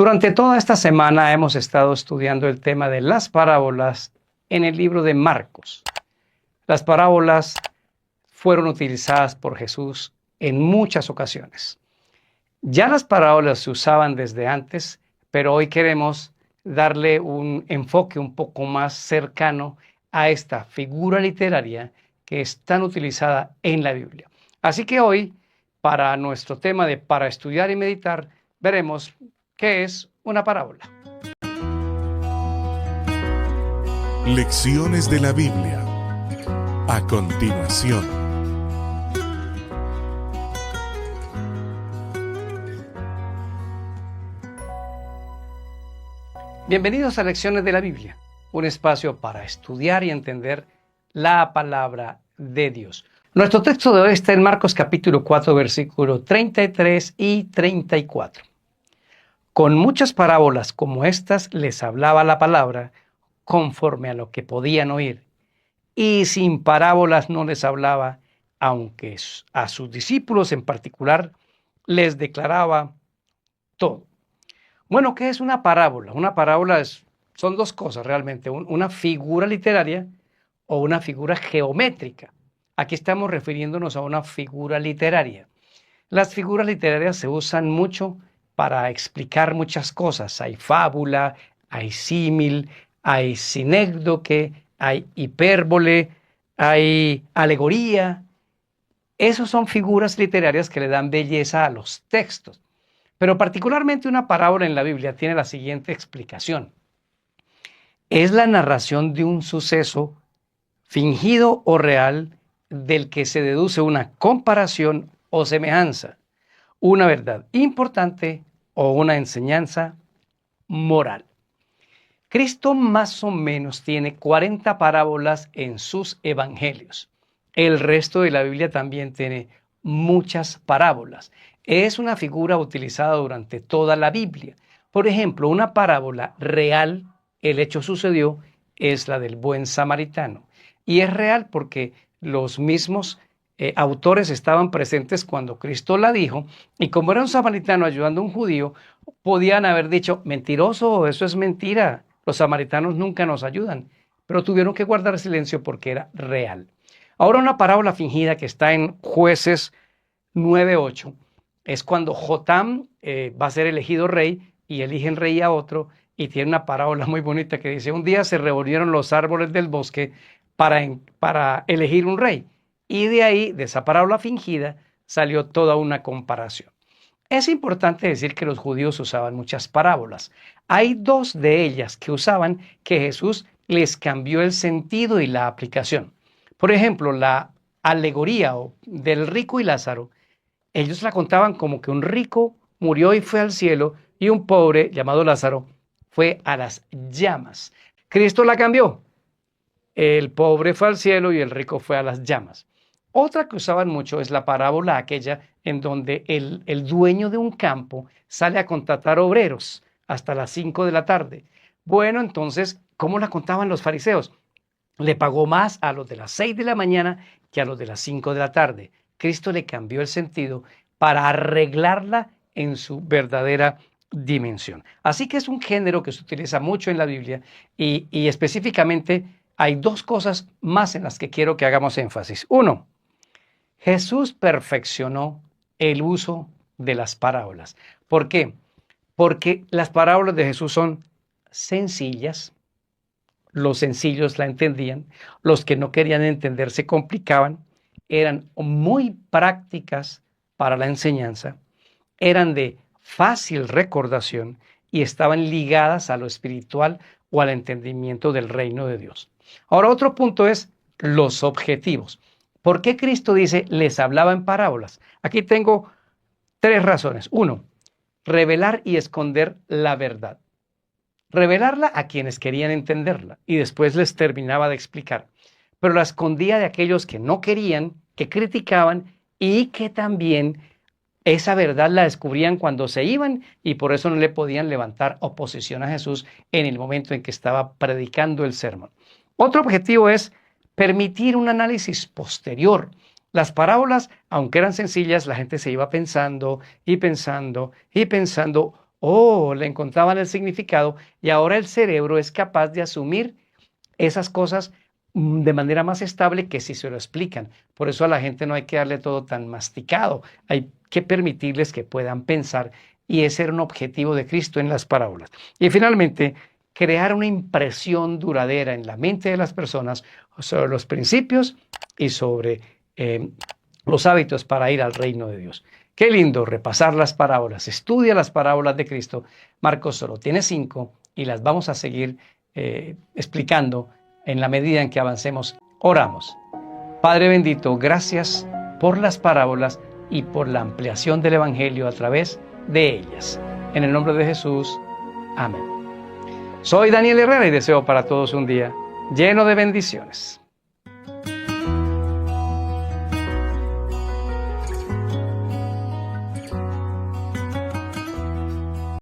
Durante toda esta semana hemos estado estudiando el tema de las parábolas en el libro de Marcos. Las parábolas fueron utilizadas por Jesús en muchas ocasiones. Ya las parábolas se usaban desde antes, pero hoy queremos darle un enfoque un poco más cercano a esta figura literaria que es tan utilizada en la Biblia. Así que hoy, para nuestro tema de para estudiar y meditar, veremos qué es una parábola. Lecciones de la Biblia. A continuación. Bienvenidos a Lecciones de la Biblia, un espacio para estudiar y entender la palabra de Dios. Nuestro texto de hoy está en Marcos capítulo 4, versículos 33 y 34. Con muchas parábolas como estas les hablaba la palabra conforme a lo que podían oír, y sin parábolas no les hablaba, aunque a sus discípulos en particular les declaraba todo. Bueno, ¿qué es una parábola? Una parábola son dos cosas realmente, una figura literaria o una figura geométrica. Aquí estamos refiriéndonos a una figura literaria. Las figuras literarias se usan mucho para explicar muchas cosas. Hay fábula, hay símil, hay sinécdoque, hay hipérbole, hay alegoría. Esas son figuras literarias que le dan belleza a los textos. Pero particularmente una parábola en la Biblia tiene la siguiente explicación. Es la narración de un suceso fingido o real del que se deduce una comparación o semejanza, una verdad importante o una enseñanza moral. Cristo más o menos tiene 40 parábolas en sus evangelios. El resto de la Biblia también tiene muchas parábolas. Es una figura utilizada durante toda la Biblia. Por ejemplo, una parábola real, el hecho sucedió, es la del buen samaritano. Y es real porque los mismos autores estaban presentes cuando Cristo la dijo, y como era un samaritano ayudando a un judío, podían haber dicho, mentiroso, eso es mentira, los samaritanos nunca nos ayudan, pero tuvieron que guardar silencio porque era real. Ahora una parábola fingida que está en Jueces 9:8 es cuando Jotam va a ser elegido rey y eligen rey a otro, y tiene una parábola muy bonita que dice, un día se reunieron los árboles del bosque para elegir un rey. Y de ahí, de esa parábola fingida, salió toda una comparación. Es importante decir que los judíos usaban muchas parábolas. Hay dos de ellas que usaban que Jesús les cambió el sentido y la aplicación. Por ejemplo, la alegoría del rico y Lázaro, ellos la contaban como que un rico murió y fue al cielo y un pobre llamado Lázaro fue a las llamas. Cristo la cambió. El pobre fue al cielo y el rico fue a las llamas. Otra que usaban mucho es la parábola aquella en donde el dueño de un campo sale a contratar obreros hasta las 5 de la tarde. Bueno, entonces, ¿cómo la contaban los fariseos? Le pagó más a los de las 6 de la mañana que a los de las 5 de la tarde. Cristo le cambió el sentido para arreglarla en su verdadera dimensión. Así que es un género que se utiliza mucho en la Biblia y específicamente hay dos cosas más en las que quiero que hagamos énfasis. Uno, Jesús perfeccionó el uso de las parábolas. ¿Por qué? Porque las parábolas de Jesús son sencillas. Los sencillos la entendían. Los que no querían entender se complicaban. Eran muy prácticas para la enseñanza. Eran de fácil recordación y estaban ligadas a lo espiritual o al entendimiento del reino de Dios. Ahora, otro punto es los objetivos. ¿Por qué Cristo dice les hablaba en parábolas? Aquí tengo 3 razones. 1, revelar y esconder la verdad. Revelarla a quienes querían entenderla y después les terminaba de explicar. Pero la escondía de aquellos que no querían, que criticaban y que también esa verdad la descubrían cuando se iban y por eso no le podían levantar oposición a Jesús en el momento en que estaba predicando el sermón. Otro objetivo es permitir un análisis posterior. Las parábolas, aunque eran sencillas, la gente se iba pensando y pensando y pensando le encontraban el significado y ahora el cerebro es capaz de asumir esas cosas de manera más estable que si se lo explican. Por eso a la gente no hay que darle todo tan masticado, hay que permitirles que puedan pensar, y ese era un objetivo de Cristo en las parábolas. Y finalmente, crear una impresión duradera en la mente de las personas sobre los principios y sobre los hábitos para ir al reino de Dios. Qué lindo repasar las parábolas. Estudia las parábolas de Cristo. Marcos solo tiene 5 y las vamos a seguir explicando en la medida en que avancemos. Oramos. Padre bendito, gracias por las parábolas y por la ampliación del Evangelio a través de ellas. En el nombre de Jesús. Amén. Soy Daniel Herrera y deseo para todos un día lleno de bendiciones.